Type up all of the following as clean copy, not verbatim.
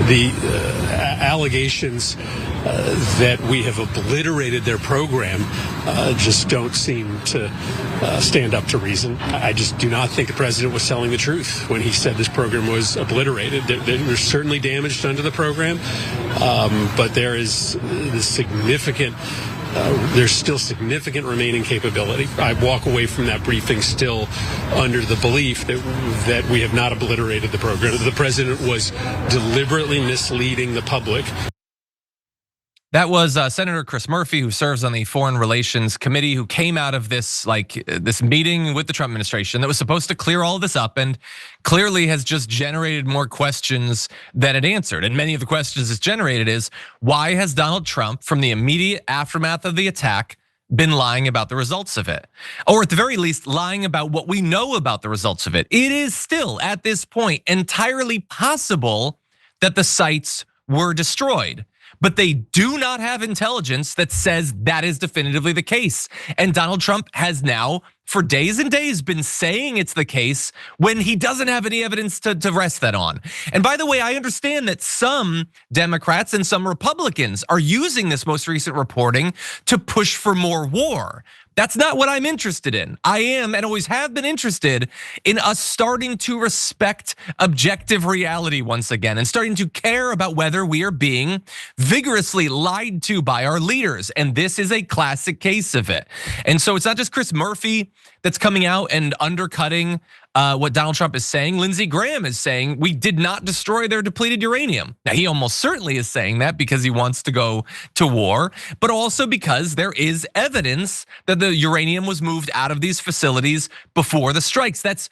the allegations that we have obliterated their program just don't seem to stand up to reason. I just do not think the president was telling the truth when he said this program was obliterated. There's certainly damage done to the program, but there is the significant there's still significant remaining capability. I walk away from that briefing still under the belief that we have not obliterated the program. The president was deliberately misleading the public. That was Senator Chris Murphy, who serves on the Foreign Relations Committee, who came out of this this meeting with the Trump administration that was supposed to clear all this up, and clearly has just generated more questions than it answered. And many of the questions it's generated is, why has Donald Trump, from the immediate aftermath of the attack, been lying about the results of it? Or at the very least, lying about what we know about the results of it. It is still, at this point, entirely possible that the sites were destroyed, but they do not have intelligence that says that is definitively the case. And Donald Trump has now, for days and days, been saying it's the case when he doesn't have any evidence to rest that on. And by the way, I understand that some Democrats and some Republicans are using this most recent reporting to push for more war. That's not what I'm interested in. I am, and always have been, interested in us starting to respect objective reality once again, and starting to care about whether we are being vigorously lied to by our leaders. And this is a classic case of it. And so it's not just Chris Murphy that's coming out and undercutting what Donald Trump is saying. Lindsey Graham is saying we did not destroy their depleted uranium. Now, he almost certainly is saying that because he wants to go to war, but also because there is evidence that the uranium was moved out of these facilities before the strikes. That's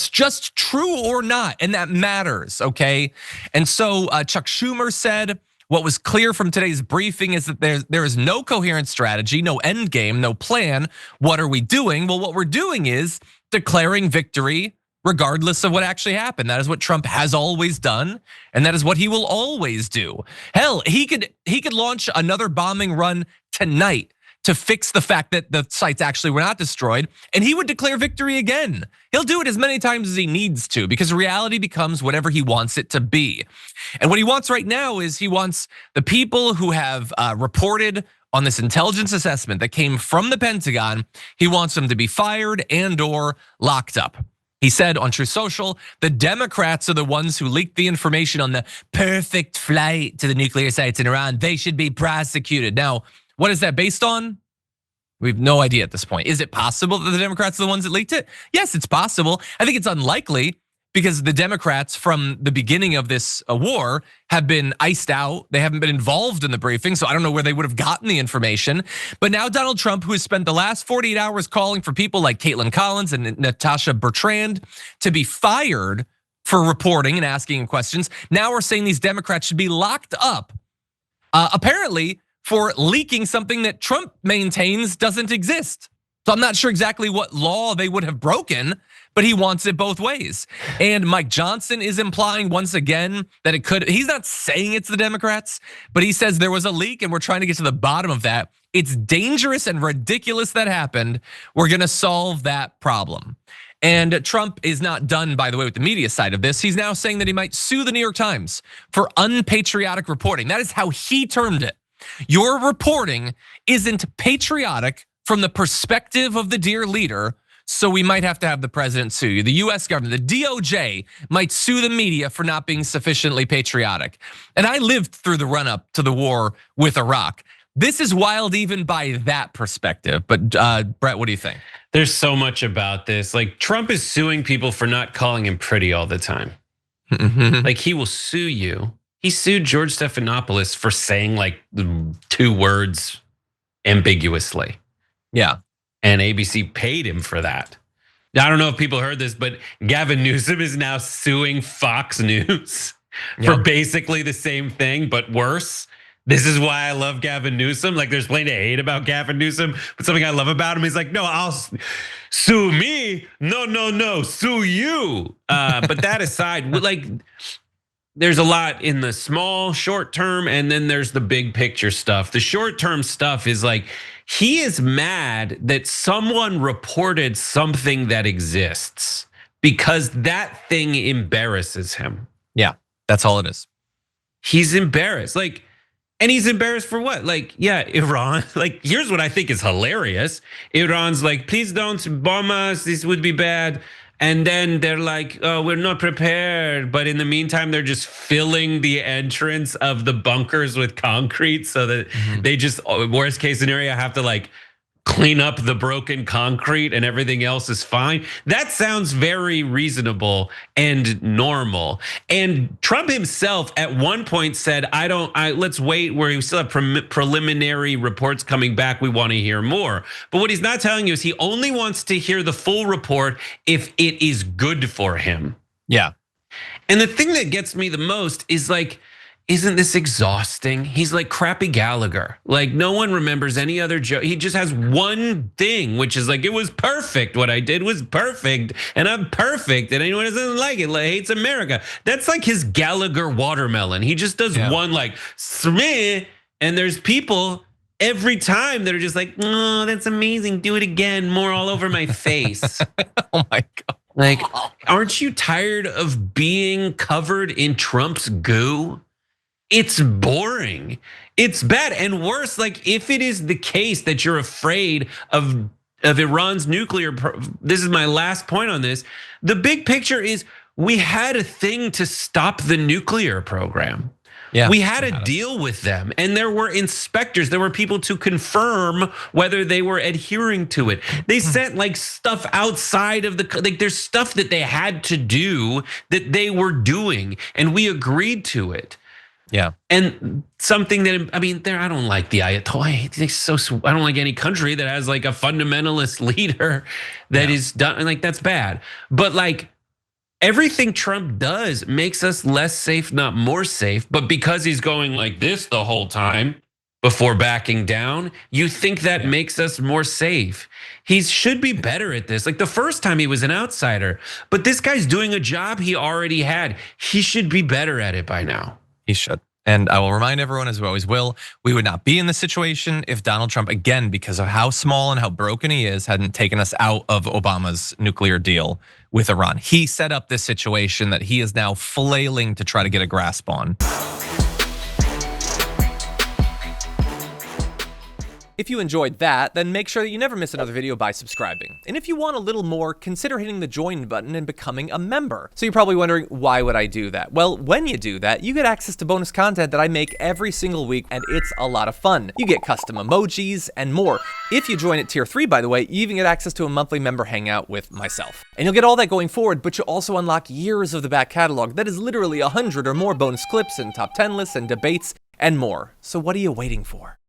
just true or not, and that matters, okay? And so Chuck Schumer said, what was clear from today's briefing is that there is no coherent strategy, no end game, no plan. What are we doing? Well, what we're doing is declaring victory regardless of what actually happened. That is what Trump has always done, and that is what he will always do. Hell, he could launch another bombing run tonight to fix the fact that the sites actually were not destroyed, and he would declare victory again. He'll do it as many times as he needs to, because reality becomes whatever he wants it to be. And what he wants right now is he wants the people who have reported on this intelligence assessment that came from the Pentagon, he wants them to be fired and or locked up. He said on Truth Social, the Democrats are the ones who leaked the information on the perfect flight to the nuclear sites in Iran. They should be prosecuted. Now, what is that based on? We have no idea at this point. Is it possible that the Democrats are the ones that leaked it? Yes, it's possible. I think it's unlikely, because the Democrats from the beginning of this war have been iced out. They haven't been involved in the briefing, so I don't know where they would have gotten the information. But now Donald Trump, who has spent the last 48 hours calling for people like Caitlin Collins and Natasha Bertrand to be fired for reporting and asking questions, now we're saying these Democrats should be locked up, apparently for leaking something that Trump maintains doesn't exist. So I'm not sure exactly what law they would have broken, but he wants it both ways. And Mike Johnson is implying once again that it could, he's not saying it's the Democrats, but he says there was a leak and we're trying to get to the bottom of that. It's dangerous and ridiculous that happened. We're gonna solve that problem. And Trump is not done, by the way, with the media side of this. He's now saying that he might sue the New York Times for unpatriotic reporting. That is how he termed it. Your reporting isn't patriotic from the perspective of the dear leader, so we might have to have the president sue you. The US government, the DOJ might sue the media for not being sufficiently patriotic. And I lived through the run up to the war with Iraq. This is wild even by that perspective. But Brett, what do you think? There's so much about this. Like, Trump is suing people for not calling him pretty all the time. Like, he will sue you. He sued George Stephanopoulos for saying like 2 words ambiguously. Yeah. And ABC paid him for that. Now, I don't know if people heard this, but Gavin Newsom is now suing Fox News for basically the same thing, but worse. This is why I love Gavin Newsom. Like, there's plenty to hate about Gavin Newsom, but something I love about him is like, no, I'll sue me. No, sue you. But that aside, like, there's a lot in the small, short term, and then there's the big picture stuff. The short term stuff is like, he is mad that someone reported something that exists because that thing embarrasses him. Yeah, that's all it is. he's embarrassed. Like, and he's embarrassed for what? Like, yeah, Iran, like, here's what I think is hilarious. Iran's like, please don't bomb us, this would be bad. And then they're like, oh, we're not prepared. But in the meantime, they're just filling the entrance of the bunkers with concrete so that they just, worst case scenario, have to like clean up the broken concrete and everything else is fine. That sounds very reasonable and normal. And Trump himself at one point said, let's wait, where we still have preliminary reports coming back. We want to hear more. But what he's not telling you is he only wants to hear the full report if it is good for him. Yeah. And the thing that gets me the most is like, isn't this exhausting? He's like Crappy Gallagher. Like, no one remembers any other joke. He just has one thing, which is like, it was perfect. What I did was perfect, and I'm perfect. And anyone who doesn't like it hates America. That's like his Gallagher watermelon. He just does one like, smeh, and there's people every time that are just like, oh, that's amazing. Do it again. More all over my face. Oh my God. Like, aren't you tired of being covered in Trump's goo? It's boring. It's bad. And worse, like, if it is the case that you're afraid of Iran's nuclear, this is my last point on this. The big picture is we had a thing to stop the nuclear program. Yeah, we had a deal with them, and there were inspectors. There were people to confirm whether they were adhering to it. They sent like stuff outside of like, there's stuff that they had to do that they were doing, and we agreed to it. Yeah, and something that, I mean, I don't like the Ayatollah. I don't like any country that has like a fundamentalist leader that is done, like, that's bad. But like, everything Trump does makes us less safe, not more safe. But because he's going like this the whole time before backing down, you think that makes us more safe. He should be better at this. Like, the first time he was an outsider, but this guy's doing a job he already had. He should be better at it by now. He should. And I will remind everyone, as we always will, we would not be in this situation if Donald Trump, again, because of how small and how broken he is, hadn't taken us out of Obama's nuclear deal with Iran. He set up this situation that he is now flailing to try to get a grasp on. If you enjoyed that, then make sure that you never miss another video by subscribing. And if you want a little more, consider hitting the join button and becoming a member. So you're probably wondering, why would I do that? Well, when you do that, you get access to bonus content that I make every single week, and it's a lot of fun. You get custom emojis and more. If you join at tier 3, by the way, you even get access to a monthly member hangout with myself. And you'll get all that going forward, but you'll also unlock years of the back catalog that is literally 100 or more bonus clips and top 10 lists and debates and more. So what are you waiting for?